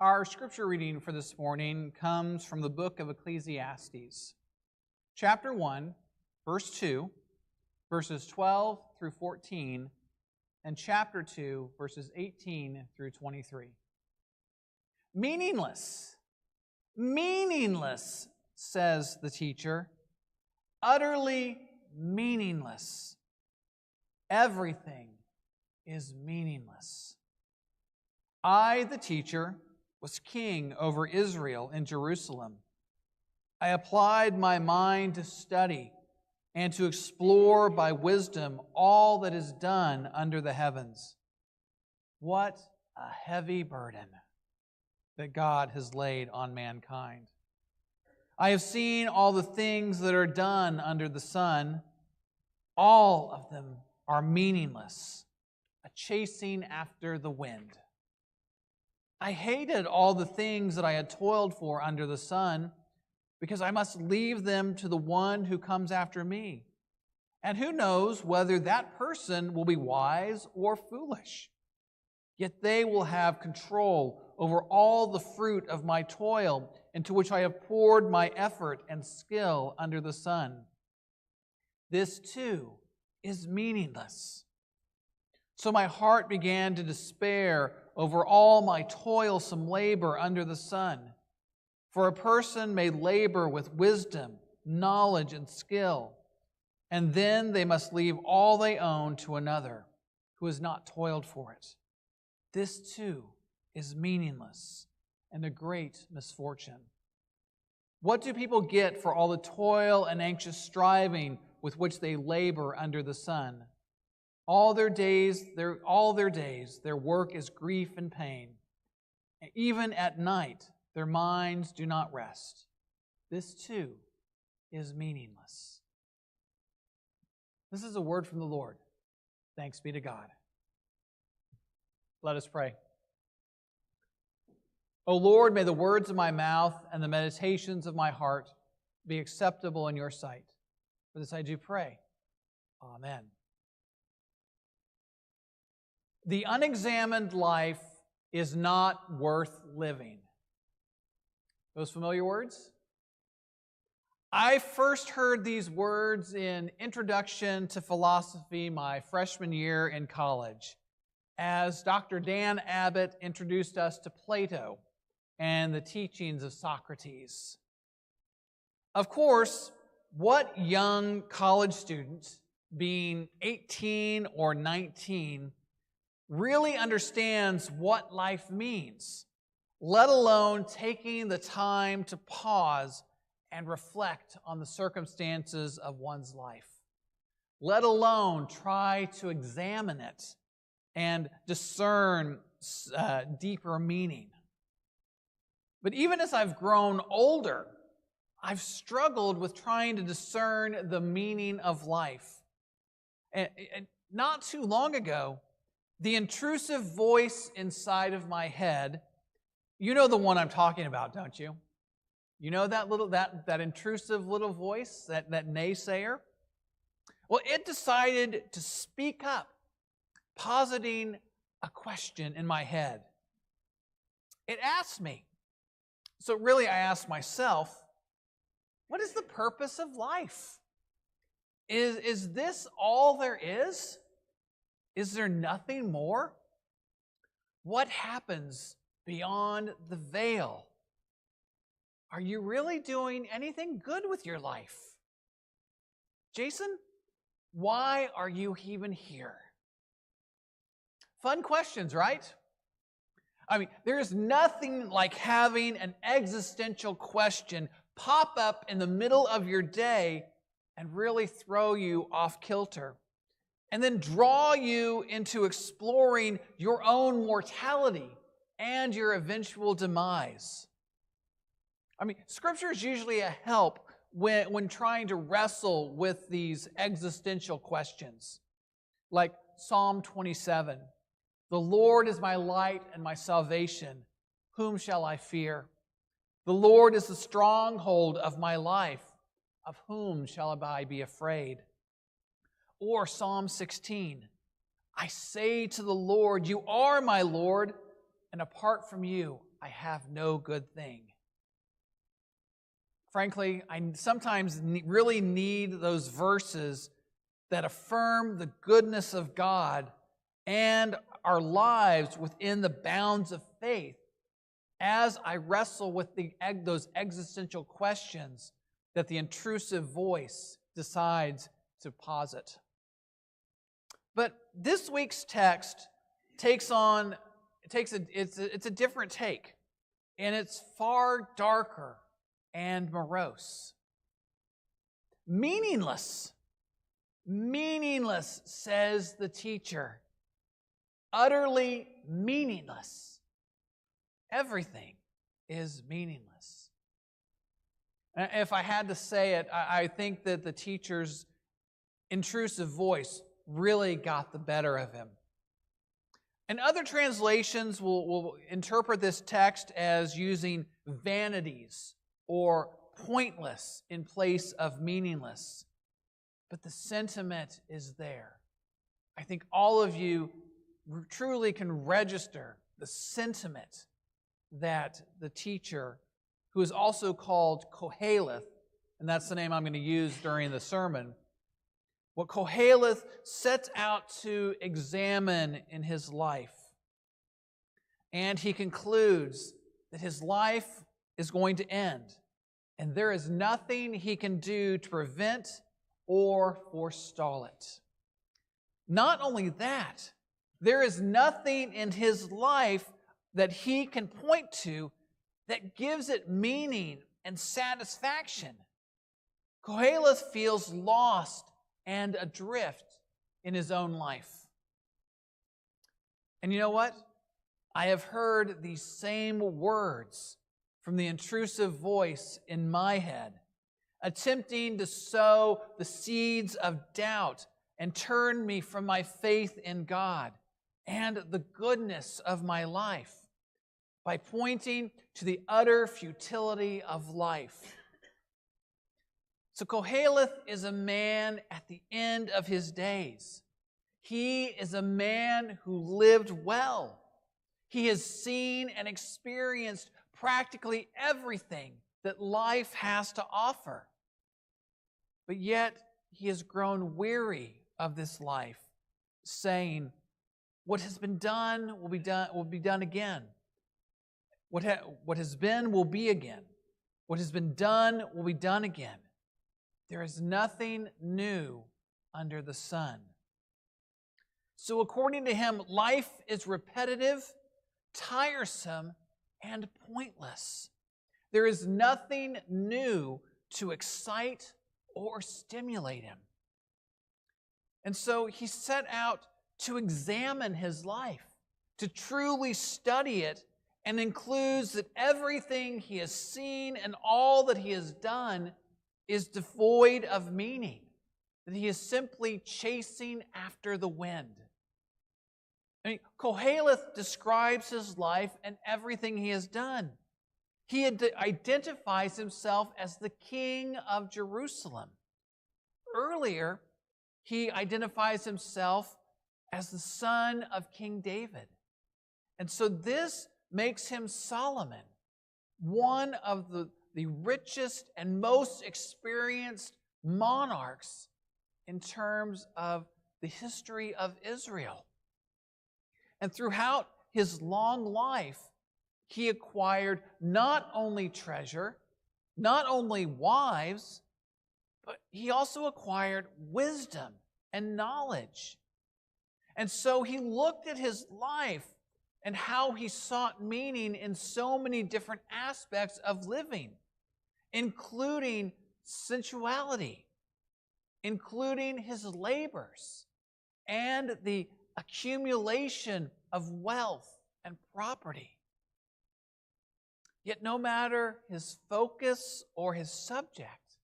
Our scripture reading for this morning comes from the book of Ecclesiastes, chapter 1, verse 2, verses 12 through 14, and chapter 2, verses 18 through 23. Meaningless, meaningless, says the teacher, utterly meaningless. Everything is meaningless. I, the teacher, was king over Israel in Jerusalem. I applied my mind to study and to explore by wisdom all that is done under the heavens. What a heavy burden that God has laid on mankind. I have seen all the things that are done under the sun. All of them are meaningless, a chasing after the wind. I hated all the things that I had toiled for under the sun, because I must leave them to the one who comes after me. And who knows whether that person will be wise or foolish. Yet they will have control over all the fruit of my toil, into which I have poured my effort and skill under the sun. This too is meaningless. So my heart began to despair over all my toilsome labor under the sun. For a person may labor with wisdom, knowledge, and skill, and then they must leave all they own to another who has not toiled for it. This too is meaningless and a great misfortune. What do people get for all the toil and anxious striving with which they labor under the sun? All their days, their work is grief and pain. And even at night, their minds do not rest. This too is meaningless. This is a word from the Lord. Thanks be to God. Let us pray. O Lord, may the words of my mouth and the meditations of my heart be acceptable in your sight. For this I do pray. Amen. The unexamined life is not worth living. Those familiar words? I first heard these words in Introduction to Philosophy my freshman year in college, as Dr. Dan Abbott introduced us to Plato and the teachings of Socrates. Of course, what young college student, being 18 or 19, really understands what life means, let alone taking the time to pause and reflect on the circumstances of one's life, let alone try to examine it and discern deeper meaning. But even as I've grown older, I've struggled with trying to discern the meaning of life. And not too long ago, the intrusive voice inside of my head, you know the one I'm talking about, don't you? You know that intrusive little voice, that naysayer? Well, it decided to speak up, positing a question in my head. It asked me. So really I asked myself, what is the purpose of life? Is this all there is? Is there nothing more? What happens beyond the veil? Are you really doing anything good with your life? Jason, why are you even here? Fun questions, right? I mean, there's nothing like having an existential question pop up in the middle of your day and really throw you off kilter, and then draw you into exploring your own mortality and your eventual demise. I mean, Scripture is usually a help when trying to wrestle with these existential questions. Like Psalm 27, "The Lord is my light and my salvation. Whom shall I fear? The Lord is the stronghold of my life. Of whom shall I be afraid?" Or Psalm 16, "I say to the Lord, you are my Lord, and apart from you, I have no good thing. Frankly, I sometimes really need those verses that affirm the goodness of God and our lives within the bounds of faith as I wrestle with those existential questions that the intrusive voice decides to posit. But this week's text it's a different take, and it's far darker and morose. Meaningless, says the teacher. Utterly meaningless. Everything is meaningless. If I had to say it, I think that the teacher's intrusive voice really got the better of him. And other translations will interpret this text as using vanities or pointless in place of meaningless. But the sentiment is there. I think all of you truly can register the sentiment that the teacher, who is also called Koheleth, and that's the name I'm going to use during the sermon, what Koheleth sets out to examine in his life. And he concludes that his life is going to end, and there is nothing he can do to prevent or forestall it. Not only that, there is nothing in his life that he can point to that gives it meaning and satisfaction. Koheleth feels lost and adrift in his own life. And you know what? I have heard these same words from the intrusive voice in my head, attempting to sow the seeds of doubt and turn me from my faith in God and the goodness of my life by pointing to the utter futility of life. So Koheleth is a man at the end of his days. He is a man who lived well. He has seen and experienced practically everything that life has to offer. But yet he has grown weary of this life, saying, "What has been done will be done again. What has been will be again. What has been done will be done again. There is nothing new under the sun." So according to him, life is repetitive, tiresome, and pointless. There is nothing new to excite or stimulate him. And so he set out to examine his life, to truly study it, and includes that everything he has seen and all that he has done is devoid of meaning, that he is simply chasing after the wind. I mean, Koheleth describes his life and everything he has done. He identifies himself as the king of Jerusalem. Earlier, he identifies himself as the son of King David. And so this makes him Solomon, one of the richest and most experienced monarchs in terms of the history of Israel. And throughout his long life, he acquired not only treasure, not only wives, but he also acquired wisdom and knowledge. And so he looked at his life and how he sought meaning in so many different aspects of living, including sensuality, including his labors, and the accumulation of wealth and property. Yet no matter his focus or his subject,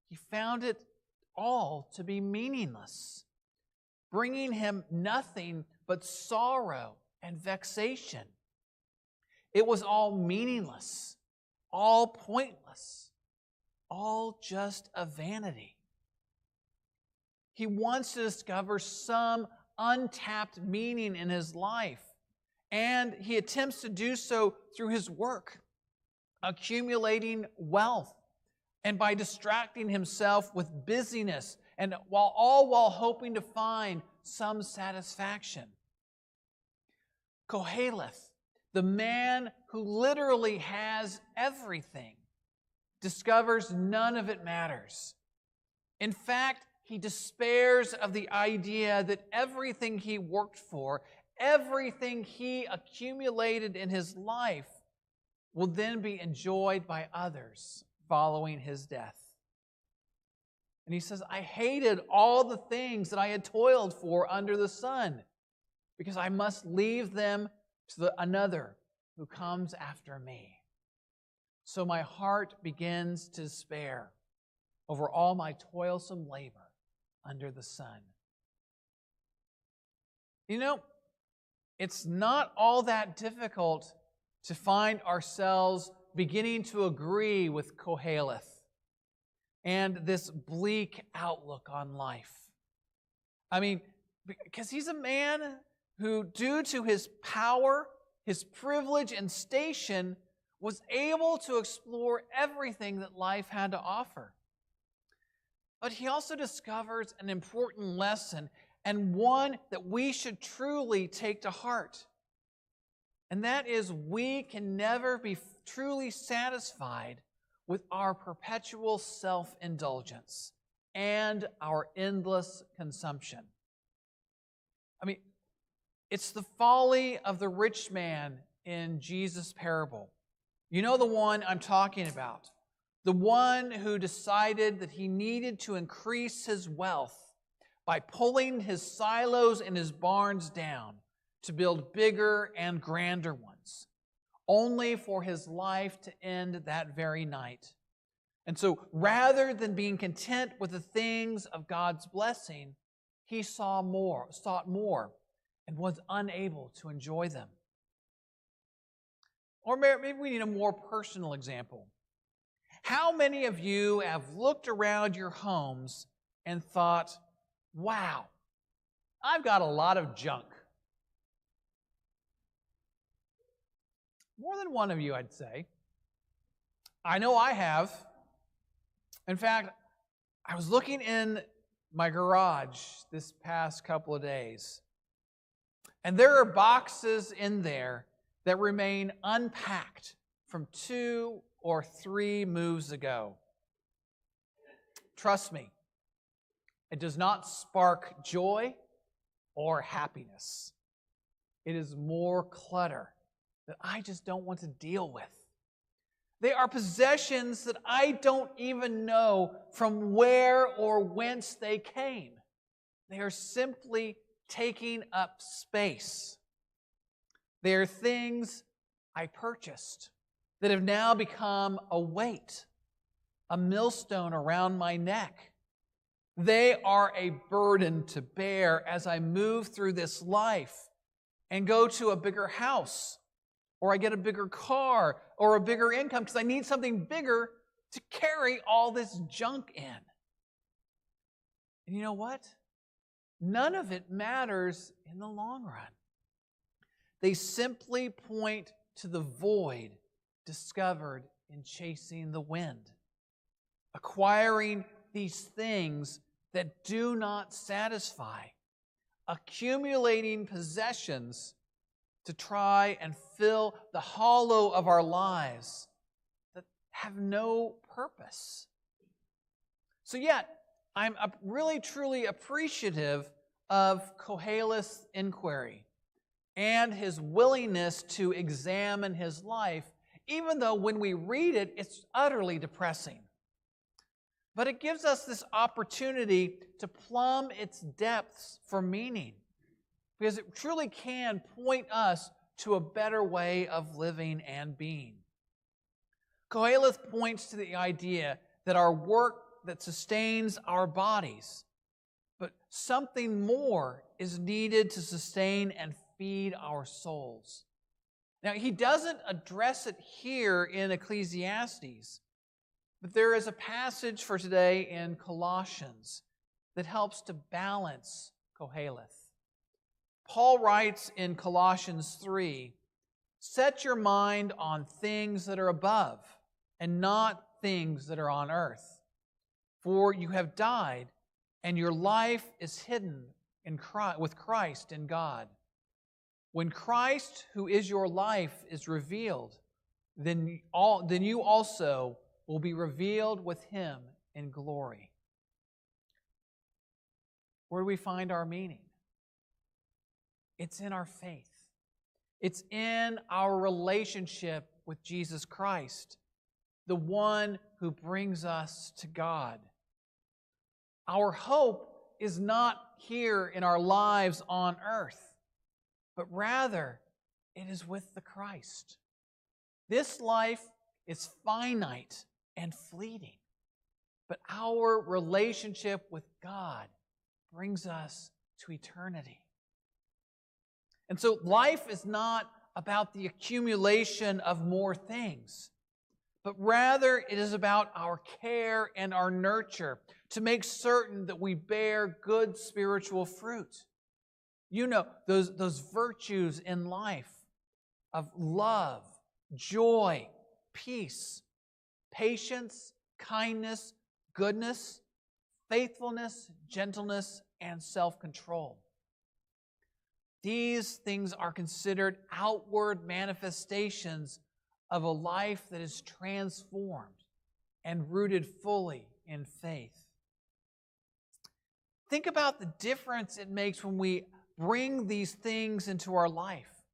he found it all to be meaningless, bringing him nothing but sorrow and vexation. It was all meaningless, all pointless, all just a vanity. He wants to discover some untapped meaning in his life, And he attempts to do so through his work, accumulating wealth, and by distracting himself with busyness, and while hoping to find some satisfaction. Koheleth, the man who literally has everything, discovers none of it matters. In fact, he despairs of the idea that everything he worked for, everything he accumulated in his life, will then be enjoyed by others following his death. And he says, I hated all the things that I had toiled for under the sun, because I must leave them to another who comes after me. So my heart begins to despair over all my toilsome labor under the sun. You know, it's not all that difficult to find ourselves beginning to agree with Koheleth and this bleak outlook on life. I mean, because he's a man who, due to his power, his privilege, and station, was able to explore everything that life had to offer. But he also discovers an important lesson, and one that we should truly take to heart. And that is, we can never be truly satisfied with our perpetual self-indulgence and our endless consumption. I mean, it's the folly of the rich man in Jesus' parable. You know the one I'm talking about. The one who decided that he needed to increase his wealth by pulling his silos and his barns down to build bigger and grander ones, only for his life to end that very night. And so rather than being content with the things of God's blessing, he sought more, and was unable to enjoy them. Or maybe we need a more personal example. How many of you have looked around your homes and thought, wow, I've got a lot of junk? More than one of you, I'd say. I know I have. In fact, I was looking in my garage this past couple of days, and there are boxes in there that remain unpacked from 2 or 3 moves ago. Trust me, it does not spark joy or happiness. It is more clutter that I just don't want to deal with. They are possessions that I don't even know from where or whence they came. They are simply taking up space. They are things I purchased that have now become a weight, a millstone around my neck. They are a burden to bear as I move through this life and go to a bigger house, or I get a bigger car, or a bigger income, because I need something bigger to carry all this junk in. And you know what? None of it matters in the long run. They simply point to the void discovered in chasing the wind, acquiring these things that do not satisfy, accumulating possessions to try and fill the hollow of our lives that have no purpose. So yet, I'm really truly appreciative of Koheleth's inquiry and his willingness to examine his life, even though when we read it, it's utterly depressing. But it gives us this opportunity to plumb its depths for meaning, because it truly can point us to a better way of living and being. Koheleth points to the idea that our work that sustains our bodies, but something more is needed to sustain and feed our souls. Now, he doesn't address it here in Ecclesiastes, but there is a passage for today in Colossians that helps to balance Koheleth. Paul writes in Colossians 3, "Set your mind on things that are above, and not things that are on earth. For you have died, and your life is hidden with Christ in God. When Christ, who is your life, is revealed, then you also will be revealed with Him in glory." Where do we find our meaning? It's in our faith. It's in our relationship with Jesus Christ, the one who brings us to God. Our hope is not here in our lives on earth, but rather it is with the Christ. This life is finite and fleeting, but our relationship with God brings us to eternity. And so life is not about the accumulation of more things, but rather it is about our care and our nurture to make certain that we bear good spiritual fruit. You know, those virtues in life of love, joy, peace, patience, kindness, goodness, faithfulness, gentleness, and self-control. These things are considered outward manifestations of a life that is transformed and rooted fully in faith. Think about the difference it makes when we bring these things into our life,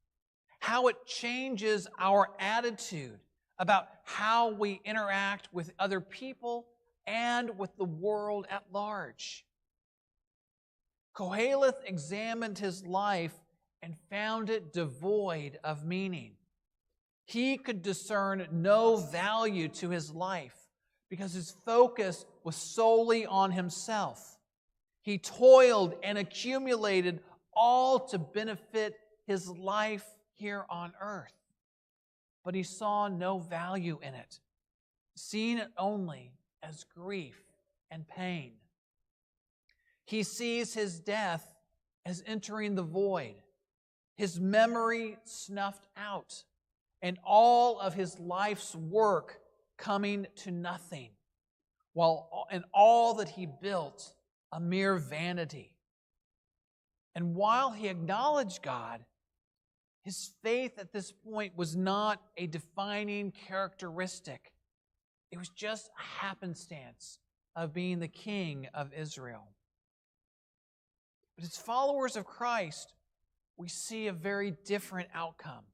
how it changes our attitude about how we interact with other people and with the world at large. Koheleth examined his life and found it devoid of meaning. He could discern no value to his life because his focus was solely on himself. He toiled and accumulated all to benefit his life here on earth. But he saw no value in it, seeing it only as grief and pain. He sees his death as entering the void, his memory snuffed out, and all of his life's work coming to nothing, and all that he built a mere vanity. And while he acknowledged God, his faith at this point was not a defining characteristic. It was just a happenstance of being the king of Israel. But as followers of Christ, we see a very different outcome.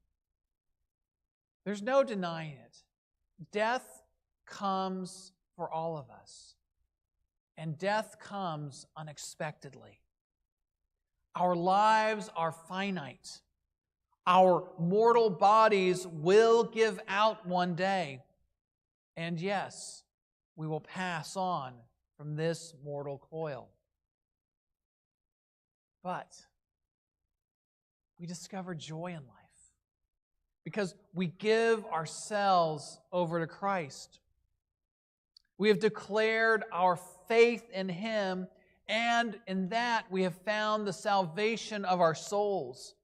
There's no denying it. Death comes for all of us, and death comes unexpectedly. Our lives are finite. Our mortal bodies will give out one day, and yes, we will pass on from this mortal coil. But we discover joy in life because we give ourselves over to Christ. We have declared our faith in Him, and in that we have found the salvation of our souls.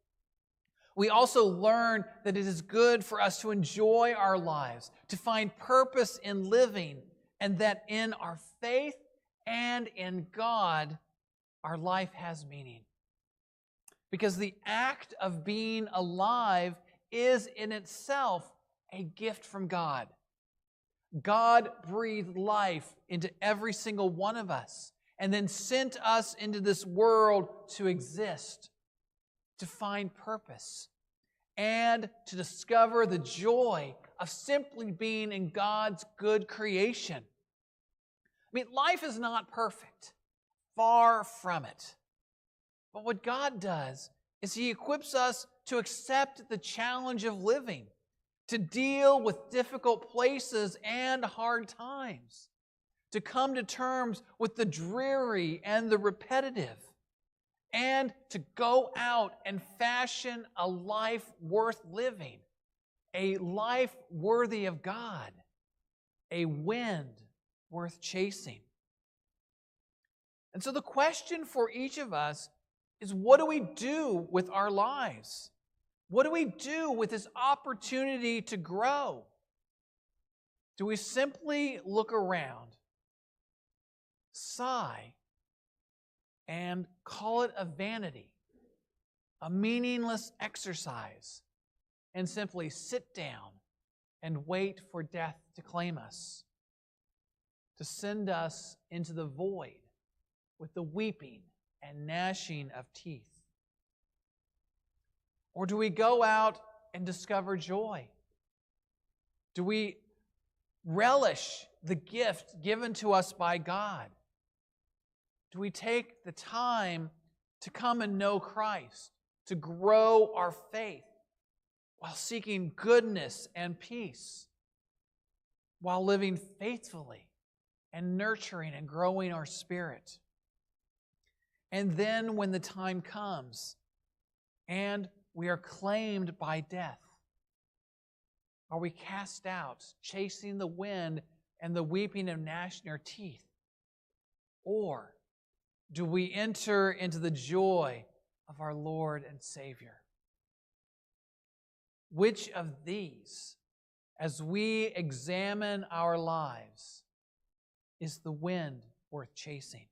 We also learn that it is good for us to enjoy our lives, to find purpose in living, and that in our faith and in God, our life has meaning. Because the act of being alive is in itself a gift from God. God breathed life into every single one of us and then sent us into this world to exist, to find purpose, and to discover the joy of simply being in God's good creation. I mean, life is not perfect. Far from it. But what God does is He equips us to accept the challenge of living, to deal with difficult places and hard times, to come to terms with the dreary and the repetitive, and to go out and fashion a life worth living, a life worthy of God, a wind worth chasing. And so the question for each of us is what do we do with our lives? What do we do with this opportunity to grow? Do we simply look around, sigh, and call it a vanity, a meaningless exercise, and simply sit down and wait for death to claim us, to send us into the void with the weeping and gnashing of teeth? Or do we go out and discover joy? Do we relish the gift given to us by God? Do we take the time to come and know Christ, to grow our faith while seeking goodness and peace, while living faithfully and nurturing and growing our spirit? And then when the time comes and we are claimed by death, are we cast out, chasing the wind and the weeping and gnashing our teeth? Or do we enter into the joy of our Lord and Savior? Which of these, as we examine our lives, is the wind worth chasing?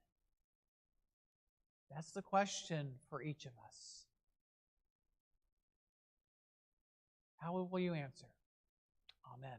That's the question for each of us. How will you answer? Amen.